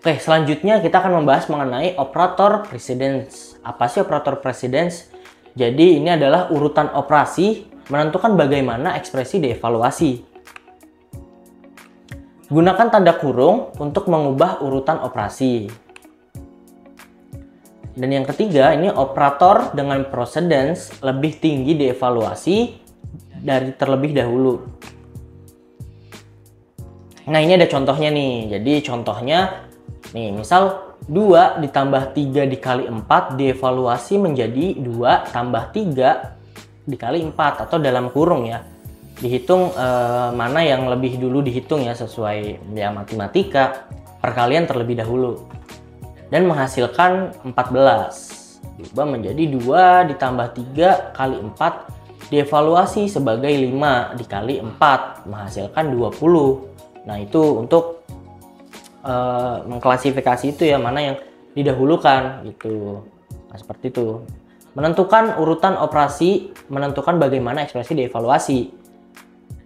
Oke, selanjutnya kita akan membahas mengenai operator precedence. Apa sih operator precedence? Jadi ini adalah urutan operasi menentukan bagaimana ekspresi dievaluasi. Gunakan tanda kurung untuk mengubah urutan operasi. Dan yang ketiga, ini operator dengan precedence lebih tinggi dievaluasi dari terlebih dahulu. Nah, ini ada contohnya nih. Jadi contohnya nih, misal 2 ditambah 3 dikali 4 dievaluasi menjadi 2 tambah 3 dikali 4, atau dalam kurung ya. Dihitung mana yang lebih dulu dihitung ya, sesuai ya matematika, perkalian terlebih dahulu. Dan menghasilkan 14. Diubah menjadi 2 ditambah 3 kali 4 dievaluasi sebagai 5 dikali 4 menghasilkan 20. Nah, itu untuk mengklasifikasi itu ya, mana yang didahulukan gitu. Nah, seperti itu. Menentukan urutan operasi, menentukan bagaimana ekspresi dievaluasi.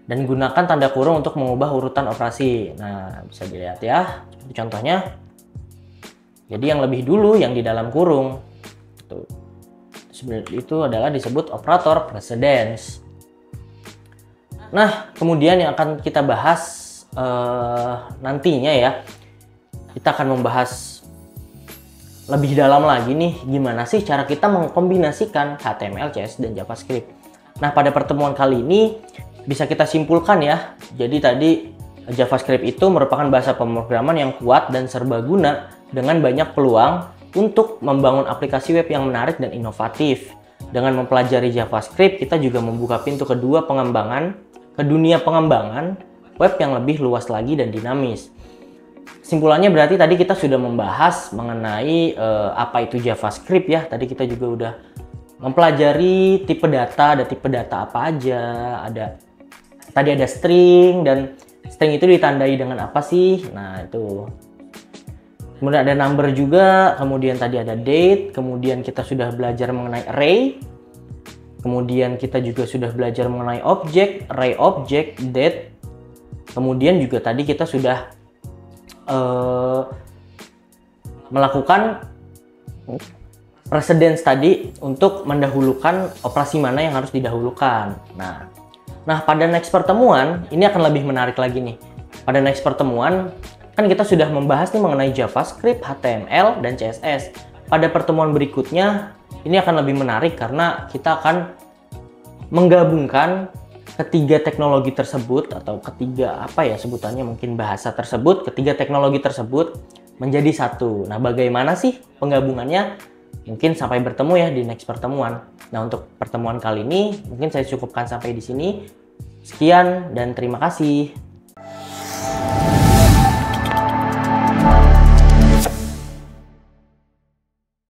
Dan gunakan tanda kurung untuk mengubah urutan operasi. Nah, bisa dilihat ya, seperti contohnya. Jadi yang lebih dulu yang di dalam kurung. Itu adalah disebut operator precedence. Nah, kemudian yang akan kita bahas nantinya ya, kita akan membahas lebih dalam lagi nih, gimana sih cara kita mengkombinasikan HTML, CSS, dan JavaScript. Nah, pada pertemuan kali ini bisa kita simpulkan ya, jadi tadi JavaScript itu merupakan bahasa pemrograman yang kuat dan serbaguna dengan banyak peluang untuk membangun aplikasi web yang menarik dan inovatif. Dengan mempelajari JavaScript, kita juga membuka pintu ke dunia pengembangan web yang lebih luas lagi dan dinamis. Kesimpulannya berarti tadi kita sudah membahas mengenai apa itu JavaScript ya. Tadi kita juga udah mempelajari tipe data, ada tipe data apa aja, tadi ada string, dan string itu ditandai dengan apa sih? Nah, itu. Kemudian ada number juga, kemudian tadi ada date, kemudian kita sudah belajar mengenai array, kemudian kita juga sudah belajar mengenai object, array object, date, kemudian juga tadi kita sudah melakukan precedence tadi untuk mendahulukan operasi mana yang harus didahulukan. Nah, pada next pertemuan ini akan lebih menarik lagi nih. Pada next pertemuan kan kita sudah membahas nih mengenai JavaScript, HTML, dan CSS. Pada pertemuan berikutnya ini akan lebih menarik karena kita akan menggabungkan ketiga teknologi tersebut, atau ketiga apa ya sebutannya, mungkin bahasa tersebut, ketiga teknologi tersebut menjadi satu. Nah, bagaimana sih penggabungannya? Mungkin sampai bertemu ya di next pertemuan. Nah, untuk pertemuan kali ini mungkin saya cukupkan sampai di sini. Sekian dan terima kasih.